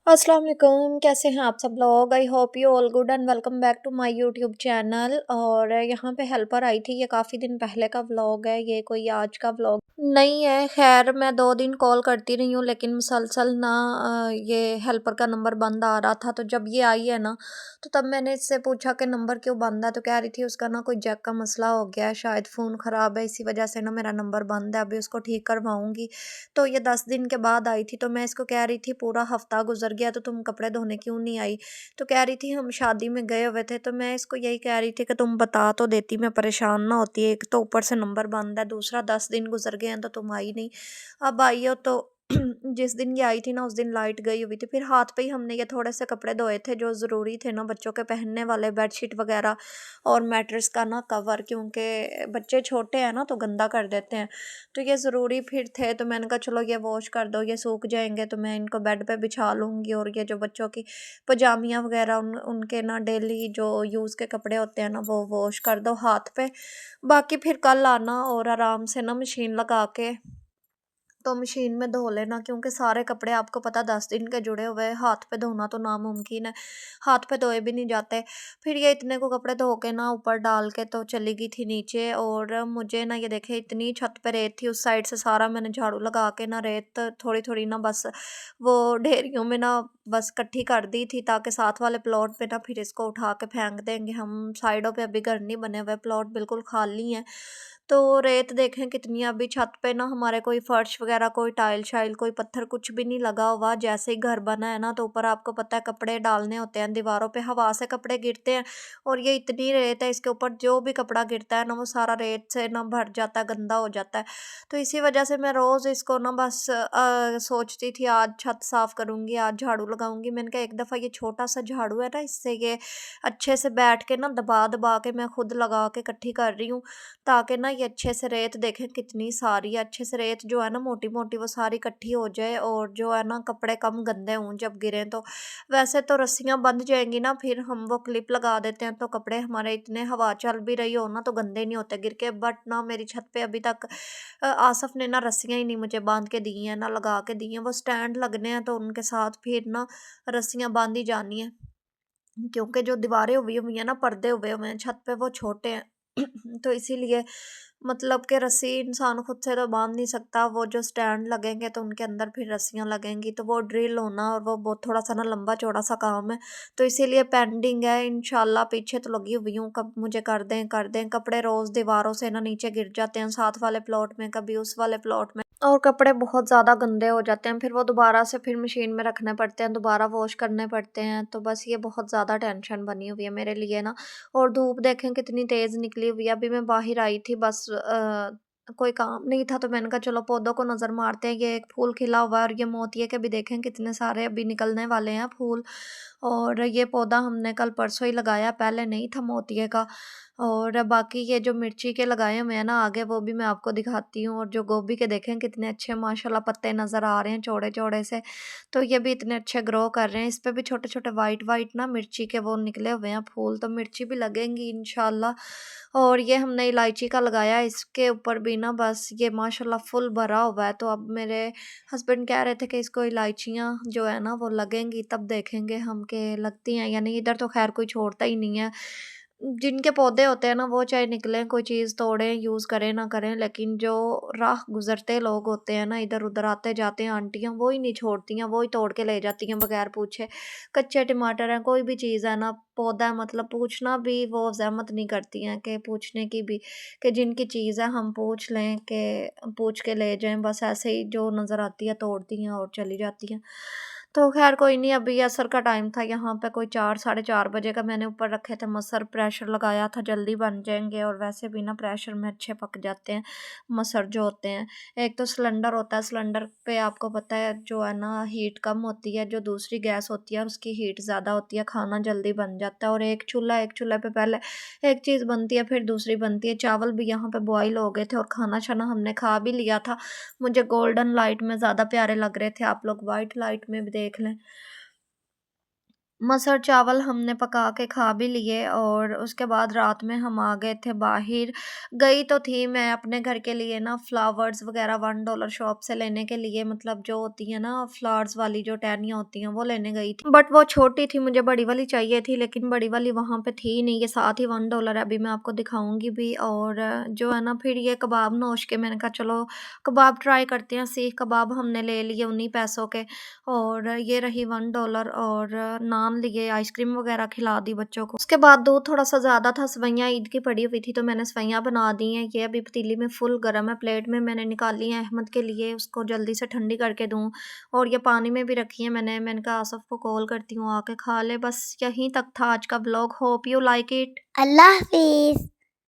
अस्सलाम वालेकुम, कैसे हैं आप सब लोग? I hope you all good and welcome back to my YouTube channel. और यहाँ पे हेल्पर आई थी। ये काफ़ी दिन पहले का व्लॉग है, ये कोई आज का व्लॉग नहीं है। खैर, मैं 2 दिन कॉल करती रही हूँ लेकिन मुसलसल ना ये हेल्पर का नंबर बंद आ रहा था। तो जब ये आई है ना, तो तब मैंने इससे पूछा कि नंबर क्यों बंद है। तो कह रही थी उसका ना कोई जैक का मसला हो गया है, शायद फ़ोन ख़राब है, इसी वजह से ना मेरा नंबर बंद है, अभी उसको ठीक करवाऊँगी। तो ये 10 दिन के बाद आई थी। तो मैं इसको कह रही थी पूरा हफ्ता गुजर गया तो तुम कपड़े धोने क्यों नहीं आई? तो कह रही थी हम शादी में गए हुए थे। तो मैं इसको यही कह रही थी कि तुम बता तो देती, मैं परेशान ना होती। एक तो ऊपर से नंबर बंद है, दूसरा 10 दिन गुजर गए हैं तो तुम आई नहीं। अब आई हो तो जिस दिन ये आई थी ना, उस दिन लाइट गई हुई थी। फिर हाथ पे ही हमने ये थोड़े से कपड़े धोए थे जो ज़रूरी थे ना, बच्चों के पहनने वाले, बेडशीट वगैरह और मैट्रेस का ना कवर, क्योंकि बच्चे छोटे हैं ना तो गंदा कर देते हैं। तो ये ज़रूरी फिर थे। तो मैंने कहा चलो ये वॉश कर दो, ये सूख जाएंगे तो मैं इनको बेड पे बिछा लूँगी। और ये जो बच्चों की पजामियाँ वगैरह उनके ना डेली जो यूज़ के कपड़े होते हैं ना, वो वॉश कर दो हाथ पे। बाकी फिर कल आना और आराम से ना मशीन लगा के तो मशीन में धो लेना, क्योंकि सारे कपड़े आपको पता 10 दिन के जुड़े हुए हैं, हाथ पे धोना तो नामुमकिन है, हाथ पे धोए भी नहीं जाते। फिर ये इतने को कपड़े धो के ना ऊपर डाल के तो चली गई थी नीचे। और मुझे ना ये देखे इतनी छत पे रेत थी, उस साइड से सारा मैंने झाड़ू लगा के ना रेत थोड़ी थोड़ी ना बस वो ढेरियों में ना बस इकट्ठी कर दी थी, ताकि साथ वाले प्लॉट पे ना फिर इसको उठा के फेंक देंगे हम। साइडों पे अभी घर नहीं बने हुए, प्लॉट बिल्कुल खाली है। तो रेत देखें कितनी, अभी छत पे ना हमारे कोई फर्श वगैरह, कोई टाइल शाइल, कोई पत्थर कुछ भी नहीं लगा हुआ। जैसे ही घर बना है ना, तो ऊपर आपको पता है कपड़े डालने होते हैं दीवारों पे, हवा से कपड़े गिरते हैं। और ये इतनी रेत है, इसके ऊपर जो भी कपड़ा गिरता है ना वो सारा रेत से ना भर जाता है, गंदा हो जाता है। तो इसी वजह से मैं रोज़ इसको ना बस सोचती थी आज छत साफ करूंगी, आज झाड़ू लगाऊंगी। मैंने कहा एक दफ़ा ये छोटा सा झाड़ू है ना, इससे ये अच्छे से बैठ के ना दबा दबा के मैं खुद लगा के इकट्ठी कर रही हूँ, ताकि ना ये अच्छे से रेत देखें कितनी सारी है, अच्छे से रेत जो है ना मोटी मोटी वो सारी इकट्ठी हो जाए, और जो है ना कपड़े कम गंदे हों जब गिरे तो। वैसे तो रस्सियाँ बंध जाएंगी ना, फिर हम वो क्लिप लगा देते हैं तो कपड़े हमारे इतने, हवा चल भी रही हो ना तो गंदे नहीं होते गिर के। बट ना मेरी छत पे अभी तक आसफ ने ना रस्सियाँ ही नहीं मुझे बांध के दी हैं, ना लगा के दी हैं। वो स्टैंड लगने हैं तो उनके साथ फिर ना रस्सियाँ बांधी जानी है, क्योंकि जो दीवारें हुई हुई हैं ना, पर्दे हुए हुए हैं छत पे, वो छोटे हैं। तो इसीलिए मतलब कि रस्सी इंसान खुद से तो बांध नहीं सकता, वो जो स्टैंड लगेंगे तो उनके अंदर फिर रस्सियां लगेंगी, तो वो ड्रिल होना और वो बहुत थोड़ा सा ना लंबा चौड़ा सा काम है। तो इसीलिए पेंडिंग है, इंशाल्लाह पीछे तो लगी हुई हूँ, कब मुझे कर दें कर दें। कपड़े रोज दीवारों से ना नीचे गिर जाते हैं, साथ वाले प्लॉट में, कभी उस वाले प्लॉट में, और कपड़े बहुत ज़्यादा गंदे हो जाते हैं। फिर वो दोबारा से फिर मशीन में रखने पड़ते हैं, दोबारा वॉश करने पड़ते हैं। तो बस ये बहुत ज़्यादा टेंशन बनी हुई है मेरे लिए ना। और धूप देखें कितनी तेज़ निकली हुई है। अभी मैं बाहर आई थी, बस कोई काम नहीं था तो मैंने कहा चलो पौधों को नज़र मारते हैं। ये एक फूल खिला हुआ है और ये मोतिये के भी देखें कितने सारे अभी निकलने वाले हैं फूल। और ये पौधा हमने कल परसों ही लगाया, पहले नहीं था मोतिये का। और बाकी ये जो मिर्ची के लगाए हुए हैं ना आगे, वो भी मैं आपको दिखाती हूँ। और जो गोभी के देखें कितने अच्छे माशाल्लाह पत्ते नज़र आ रहे हैं चौड़े चौड़े से। तो ये भी इतने अच्छे ग्रो कर रहे हैं। इस पे भी छोटे छोटे वाइट वाइट ना मिर्ची के वो निकले हुए हैं फूल, तो मिर्ची भी लगेंगी इंशाल्लाह। और ये हमने इलायची का लगाया, इसके ऊपर भी ना बस ये माशाल्लाह फुल भरा हुआ है। तो अब मेरे हस्बैंड कह रहे थे कि इसको इलायचियाँ जो है ना वो लगेंगी, तब देखेंगे हम कि लगती हैं या नहीं। इधर तो खैर कोई छोड़ता ही नहीं है। जिनके पौधे होते हैं ना वो चाहे निकलें, कोई चीज़ तोड़ें, यूज़ करें ना करें, लेकिन जो राह गुज़रते लोग होते हैं ना, इधर-उधर आते जाते हैं आंटियाँ, वो ही नहीं छोड़ती हैं, वो ही तोड़ के ले जाती हैं बगैर पूछे। कच्चे टमाटर हैं, कोई भी चीज़ है ना, पौधा है, मतलब पूछना भी वो ज़हमत नहीं करती हैं कि पूछने की भी, कि जिनकी चीज़ है हम पूछ लें कि पूछ के ले जाएँ, बस ऐसे ही जो नज़र आती है तोड़ती हैं और चली जाती हैं। तो ख़ैर कोई नहीं, अभी असर का टाइम था, यहाँ पे कोई 4 साढ़े 4 बजे का मैंने ऊपर रखे थे मसर, प्रेशर लगाया था, जल्दी बन जाएँगे। और वैसे भी ना प्रेशर में अच्छे पक जाते हैं मसर जो होते हैं। एक तो सिलेंडर होता है, सिलेंडर पे आपको पता है जो है ना हीट कम होती है, जो दूसरी गैस होती है उसकी हीट ज़्यादा होती है, खाना जल्दी बन जाता है। और एक चूल्हे पे पहले एक चीज़ बनती है फिर दूसरी बनती है। चावल भी यहाँ पे बॉयल हो गए थे और खाना-शाना हमने खा भी लिया था। मुझे गोल्डन लाइट में ज़्यादा प्यारे लग रहे थे, आप लोग वाइट लाइट में भी देख लें। मसर चावल हमने पका के खा भी लिए और उसके बाद रात में हम आ गए थे बाहर। गई तो थी मैं अपने घर के लिए ना फ्लावर्स वगैरह $1 शॉप से लेने के लिए, मतलब जो होती है ना फ्लावर्स वाली जो टहनियाँ होती हैं वो लेने गई थी। बट वो छोटी थी, मुझे बड़ी वाली चाहिए थी लेकिन बड़ी वाली वहाँ पे थी नहीं। ये साथ ही $1 है, अभी मैं आपको दिखाऊँगी भी। और जो है ना फिर ये कबाब नोश के मैंने कहा चलो कबाब ट्राई करते हैं। सीख कबाब हमने ले लिए उन्हीं पैसों के। और ये रही $1 और नान लिए, आइसक्रीम वगैरह खिला दी बच्चों को। उसके बाद दूध थोड़ा-सा ज़्यादा था, सेवइयाँ ईद की पड़ी हुई थी तो मैंने सेवइयाँ बना दी हैं। ये अभी पतीली में फुल गरम है, प्लेट में मैंने निकाली है अहमद के लिए, उसको जल्दी से ठंडी करके दूँ। और ये पानी में भी रखी है मैंने कहा आसफ़ को कॉल करती हूँ आके खा ले। बस यहीं तक था आज का vlog, hope you like it. अल्लाह हाफ़िज़।